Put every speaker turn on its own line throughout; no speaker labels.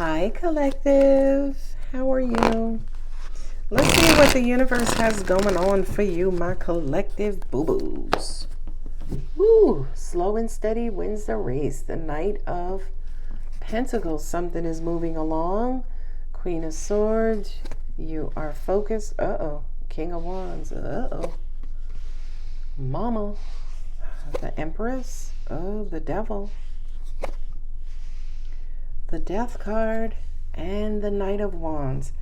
Hi, collective. How are you? Let's see what the universe has going on for you, my collective boo-boos. Woo! Slow and steady wins the race. The Knight of Pentacles. Something is moving along. Queen of Swords. You are focused. Uh-oh. King of Wands. Uh-oh. Mama. The Empress. Oh, the Devil. The Death card. And the Knight of Wands.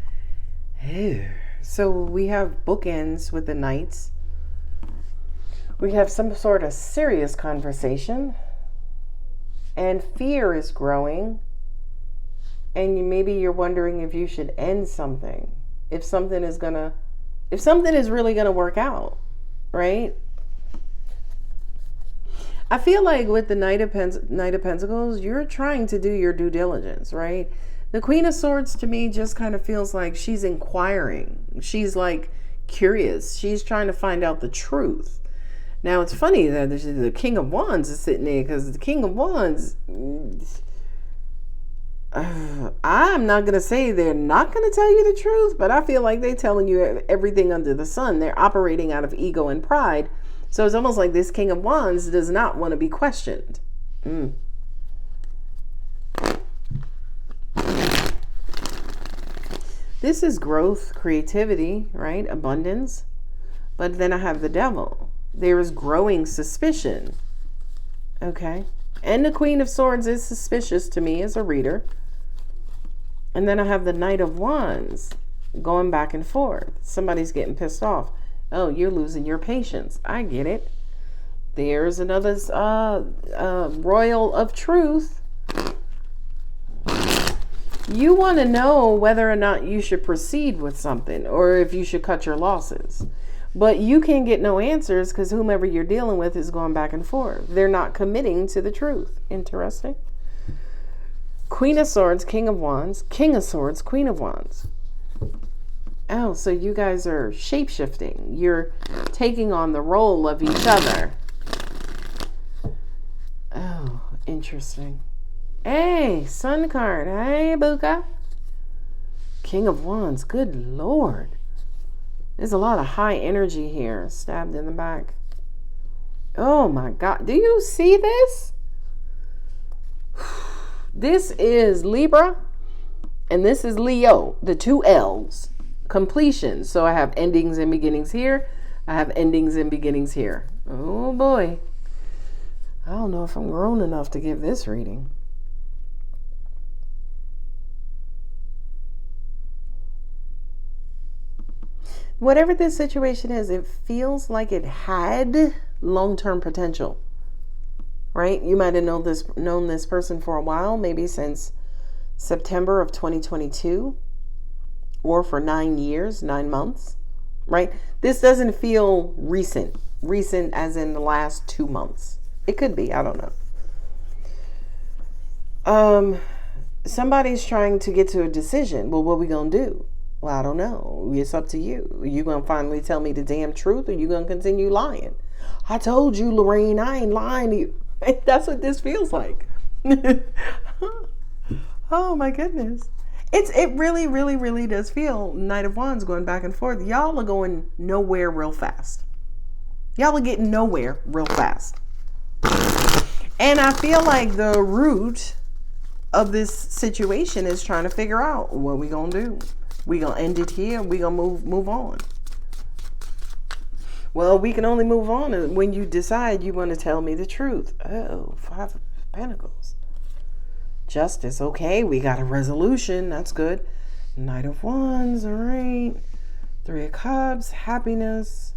So we have bookends with the Knights. We have some sort of serious conversation. And fear is growing. And maybe you're wondering if you should end something. If something is really gonna work out, right? I feel like with the Knight of Pentacles, you're trying to do your due diligence, right? The Queen of Swords to me just kind of feels like she's inquiring. She's like curious. She's trying to find out the truth. Now it's funny that the King of Wands is sitting there, because the King of Wands, I'm not going to say they're not going to tell you the truth, but I feel like they're telling you everything under the sun. They're operating out of ego and pride. So it's almost like this King of Wands does not want to be questioned. This is growth, creativity, right? Abundance. But then I have the Devil. There is growing suspicion. Okay. And the Queen of Swords is suspicious to me as a reader. And then I have the Knight of Wands going back and forth. Somebody's getting pissed off. Oh, you're losing your patience. I get it. There's another Royal of Truth. You want to know whether or not you should proceed with something or if you should cut your losses. But you can't get no answers because whomever you're dealing with is going back and forth. They're not committing to the truth. Interesting. Queen of Swords, King of Wands, King of Swords, Queen of Wands. Oh, so you guys are shape-shifting. You're taking on the role of each other. Oh, interesting. Hey, Sun card. Hey, Buka. King of Wands. Good Lord. There's a lot of high energy here. Stabbed in the back. Oh, my God. Do you see this? This is Libra. And this is Leo. The two L's. Completion. So I have endings and beginnings here. I have endings and beginnings here. Oh, boy. I don't know if I'm grown enough to give this reading. Whatever this situation is, it feels like it had long-term potential, right? You might have known this person for a while, maybe since September of 2022, or for 9 years, 9 months, right? This doesn't feel recent as in the last 2 months. It could be, I don't know. Somebody's trying to get to a decision. Well, what are we going to do? Well, I don't know. It's up to you. Are you going to finally tell me the damn truth, or are you going to continue lying? I told you, Lorraine, I ain't lying to you. That's what this feels like. Oh, my goodness. It really, really, really does feel Knight of Wands going back and forth. Y'all are going nowhere real fast. Y'all are getting nowhere real fast. And I feel like the root of this situation is trying to figure out what we going to do. We going to end it here. We going to move on. Well, we can only move on when you decide you want to tell me the truth. Oh, 5 of Pentacles. Justice. Okay, we got a resolution. That's good. Knight of Wands. All right. 3 of Cups. Happiness.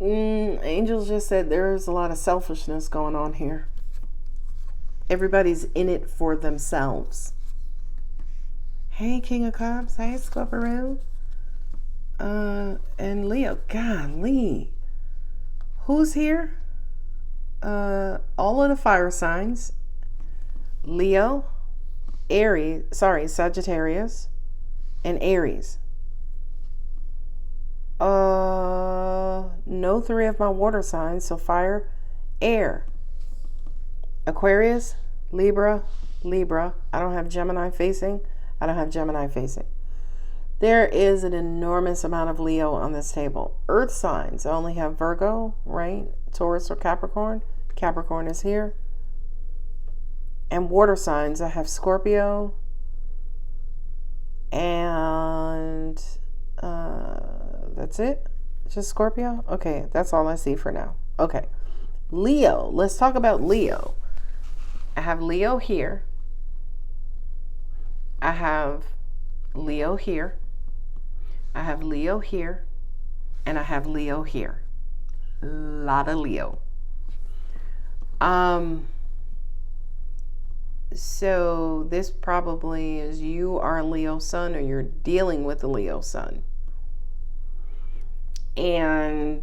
Angels just said there's a lot of selfishness going on here. Everybody's in it for themselves. Hey, King of Cups. Hey, Scorpio. And Leo. Golly. Who's here? All of the fire signs. Leo, Sagittarius, and Aries. No 3 of my water signs. So fire, air. Aquarius, Libra, Libra. I don't have Gemini facing. I don't have Gemini facing. There is an enormous amount of Leo on this table. Earth signs. I only have Virgo, right? Taurus or Capricorn. Capricorn is here. And water signs. I have Scorpio. And that's it. Just Scorpio? Okay, that's all I see for now. Okay. Leo. Let's talk about Leo. I have Leo here. I have Leo here. I have Leo here. And I have Leo here. Lot of Leo. So this probably is you are a Leo sun or you're dealing with a Leo sun. And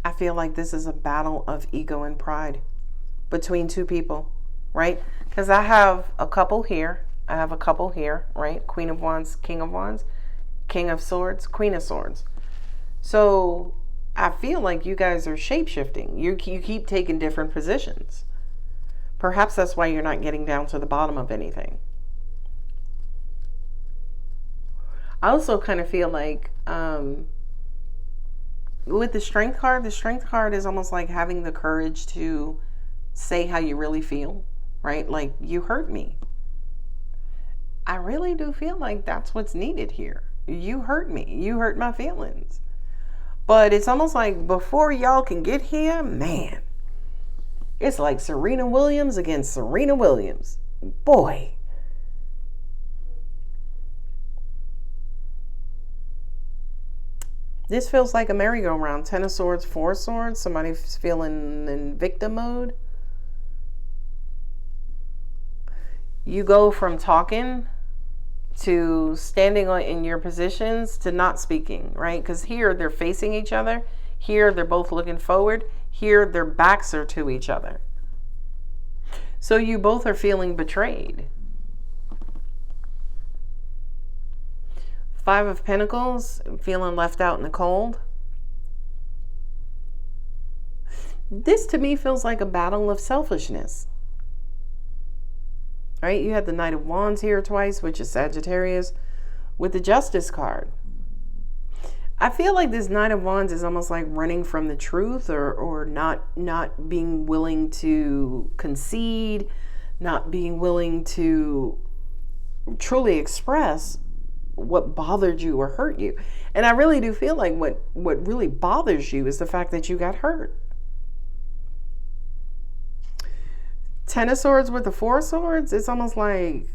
I feel like this is a battle of ego and pride between 2 people, right? Because I have a couple here. I have a couple here, right? Queen of Wands, King of Wands, King of Swords, Queen of Swords. So I feel like you guys are shape-shifting. You keep taking different positions. Perhaps that's why you're not getting down to the bottom of anything. I also kind of feel like with the strength card is almost like having the courage to say how you really feel, right? Like, you hurt me. I really do feel like that's what's needed here. You hurt me. You hurt my feelings. But it's almost like before y'all can get here, man, it's like Serena Williams against Serena Williams. Boy. This feels like a merry-go-round. 10 of Swords, 4 of Swords. Somebody's feeling in victim mode. You go from talking to standing in your positions to not speaking, right? Because here they're facing each other. Here they're both looking forward. Here their backs are to each other. So you both are feeling betrayed. 5 of Pentacles, feeling left out in the cold. This to me feels like a battle of selfishness. Right? You had the Knight of Wands here twice, which is Sagittarius, with the Justice card. I feel like this Knight of Wands is almost like running from the truth or not being willing to concede, not being willing to truly express what bothered you or hurt you. And I really do feel like what really bothers you is the fact that you got hurt. 10 of Swords with the 4 of Swords, it's almost like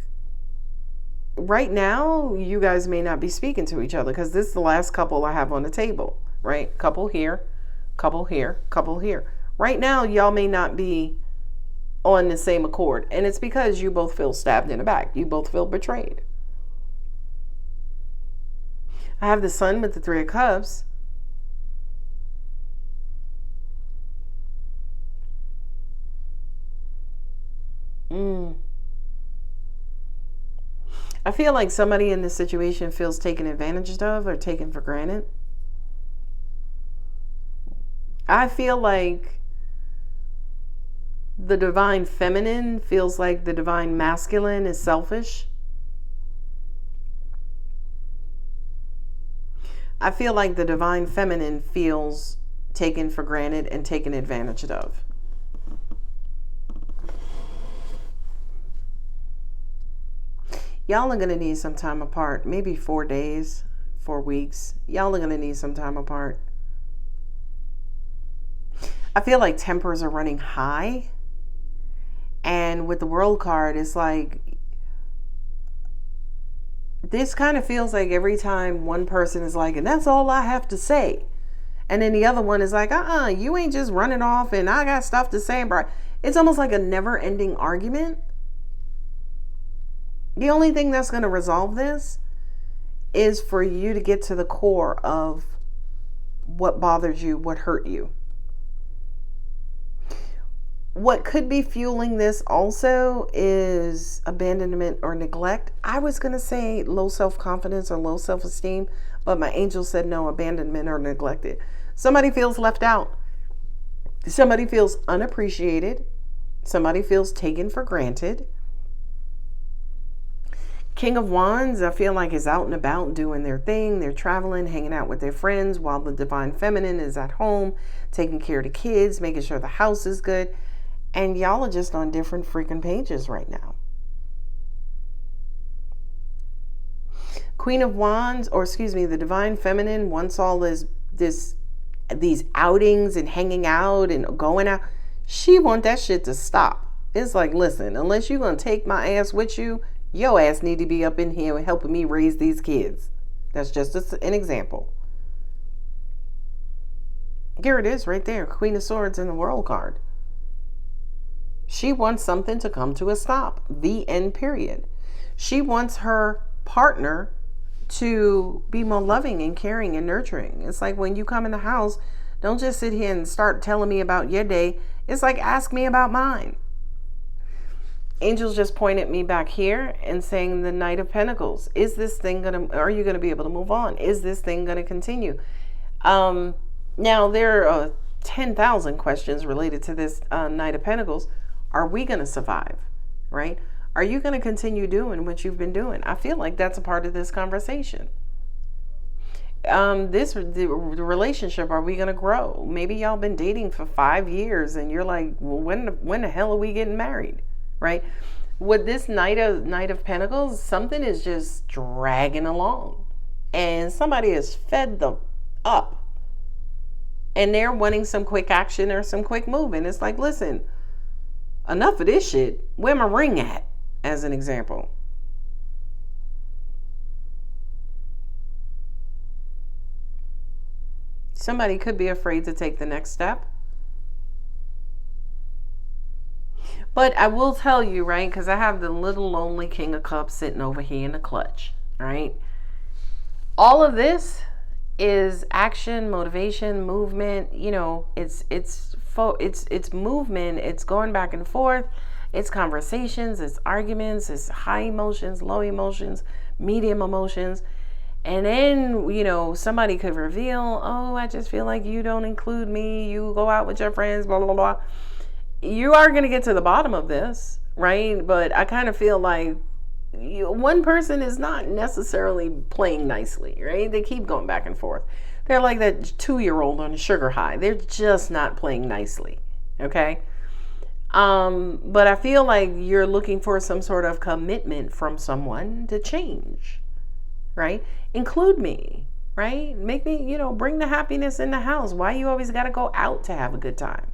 right now you guys may not be speaking to each other because this is the last couple I have on the table, right? Couple here, couple here, couple here. Right now y'all may not be on the same accord, and it's because you both feel stabbed in the back. You both feel betrayed. I have the Sun with the 3 of Cups. I feel like somebody in this situation feels taken advantage of or taken for granted. I feel like the divine feminine feels like the divine masculine is selfish. I feel like the divine feminine feels taken for granted and taken advantage of. Y'all are going to need some time apart. Maybe 4 days, 4 weeks. Y'all are going to need some time apart. I feel like tempers are running high. And with the World card, it's like, this kind of feels like every time one person is like, and that's all I have to say. And then the other one is like, you ain't just running off and I got stuff to say. Bro. It's almost like a never-ending argument. The only thing that's going to resolve this is for you to get to the core of what bothers you, what hurt you. What could be fueling this also is abandonment or neglect. I was going to say low self-confidence or low self-esteem, but my angel said no, abandonment or neglected. Somebody feels left out. Somebody feels unappreciated. Somebody feels taken for granted. King of Wands, I feel like is out and about doing their thing. They're traveling, hanging out with their friends, while the Divine Feminine is at home, taking care of the kids, making sure the house is good. And y'all are just on different freaking pages right now. Queen of Wands, or excuse me, the Divine Feminine, once all these outings and hanging out and going out, she want that shit to stop. It's like, listen, unless you're going to take my ass with you, your ass need to be up in here helping me raise these kids. That's just an example. Here it is right there. Queen of Swords in the World card. She wants something to come to a stop. The end, period. She wants her partner to be more loving and caring and nurturing. It's like when you come in the house, don't just sit here and start telling me about your day. It's like, ask me about mine. Angels just pointed me back here and saying the Knight of Pentacles. Is this thing are you going to be able to move on? Is this thing going to continue? Now there are 10,000 questions related to this Knight of Pentacles. Are we going to survive? Right? Are you going to continue doing what you've been doing? I feel like that's a part of this conversation. The relationship, are we going to grow? Maybe y'all been dating for 5 years and you're like, well, when the hell are we getting married? Right? With this Knight of Pentacles, something is just dragging along and somebody is fed them up and they're wanting some quick action or some quick move. And it's like, listen, enough of this shit. Where my ring at? As an example. Somebody could be afraid to take the next step. But I will tell you, right, because I have the little lonely King of Cups sitting over here in the clutch, right? All of this is action, motivation, movement. You know, it's movement. It's going back and forth. It's conversations. It's arguments. It's high emotions, low emotions, medium emotions. And then, you know, somebody could reveal, oh, I just feel like you don't include me. You go out with your friends, blah, blah, blah. You are going to get to the bottom of this, right? But I kind of feel like one person is not necessarily playing nicely, right? They keep going back and forth. They're like that 2-year-old on a sugar high. They're just not playing nicely, okay? But I feel like you're looking for some sort of commitment from someone to change, right? Include me, right? Make me, you know, bring the happiness in the house. Why you always got to go out to have a good time?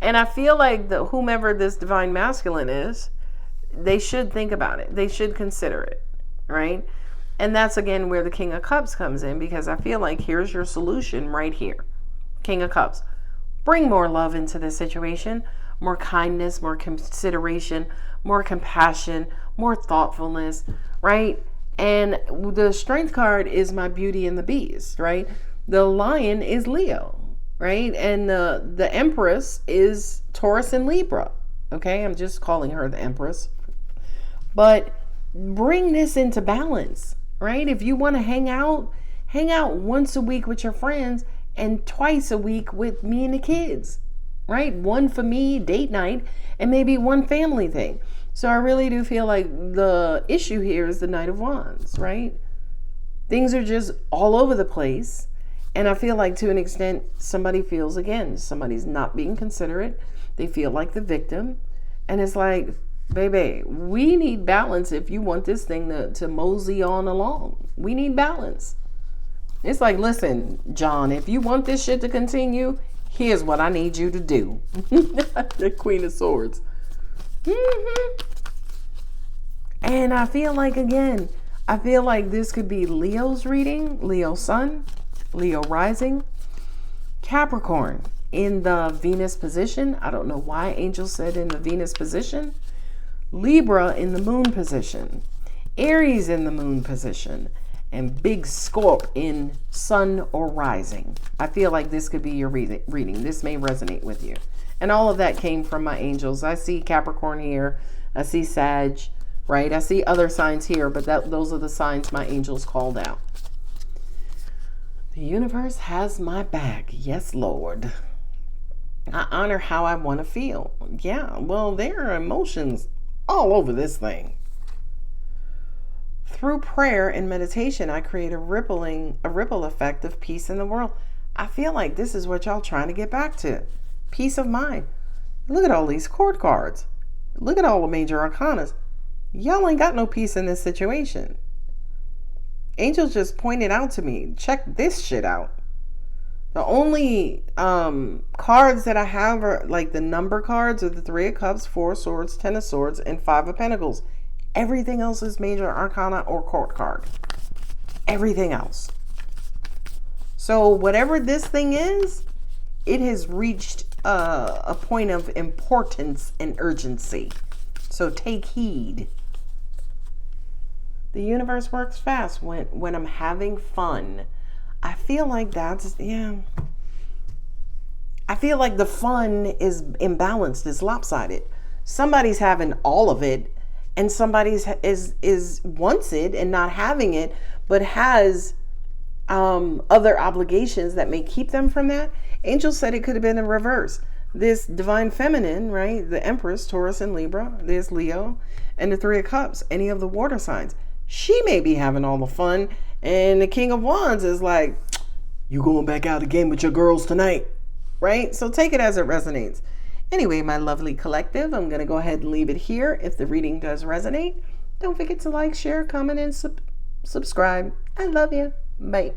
And I feel like whomever this divine masculine is, they should think about it. They should consider it, right? And that's, again, where the King of Cups comes in, because I feel like here's your solution right here. King of Cups. Bring more love into this situation, more kindness, more consideration, more compassion, more thoughtfulness, right? And the Strength card is my Beauty and the Beast, right? The Lion is Leo, right? And the Empress is Taurus and Libra, okay? I'm just calling her the Empress. But bring this into balance, right? If you want to hang out once a week with your friends and twice a week with me and the kids, right? One for me, date night, and maybe one family thing. So I really do feel like the issue here is the Knight of Wands, right? Things are just all over the place. And I feel like, to an extent, somebody feels, again, somebody's not being considerate. They feel like the victim. And it's like, baby, we need balance if you want this thing to mosey on along. We need balance. It's like, listen, John, if you want this shit to continue, here's what I need you to do. The Queen of Swords. And I feel like, again, this could be Leo's reading, Leo Sun, Leo Rising, Capricorn in the Venus position. I don't know why Angel said in the Venus position. Libra in the Moon position. Aries in the Moon position. And Big Scorp in Sun or Rising. I feel like this could be your reading. This may resonate with you. And all of that came from my angels. I see Capricorn here. I see Sag, right? I see other signs here, but those are the signs my angels called out. The universe has my back. Yes, Lord. I honor how I want to feel. Yeah, well, there are emotions all over this thing. Through prayer and meditation, I create a ripple effect of peace in the world. I feel like this is what y'all trying to get back to. Peace of mind. Look at all these court cards. Look at all the major arcanas. Y'all ain't got no peace in this situation. Angels just pointed out to me, check this shit out. The only cards that I have are like the number cards are the 3 of Cups, 4 of Swords, 10 of Swords, and 5 of Pentacles. Everything else is major arcana or court card. Everything else. So whatever this thing is, it has reached a point of importance and urgency. So take heed. The universe works fast when I'm having fun. I feel like that's, yeah. I feel like the fun is imbalanced, is lopsided. Somebody's having all of it, and somebody's is wants it and not having it, but has other obligations that may keep them from that. Angel said it could have been in reverse. This divine feminine, right? The Empress, Taurus and Libra, there's Leo, and the 3 of Cups, any of the water signs. She may be having all the fun, and the King of Wands is like, you going back out again with your girls tonight, right? So take it as it resonates. Anyway, my lovely collective, I'm going to go ahead and leave it here. If the reading does resonate, don't forget to like, share, comment, and subscribe. I love you. Bye.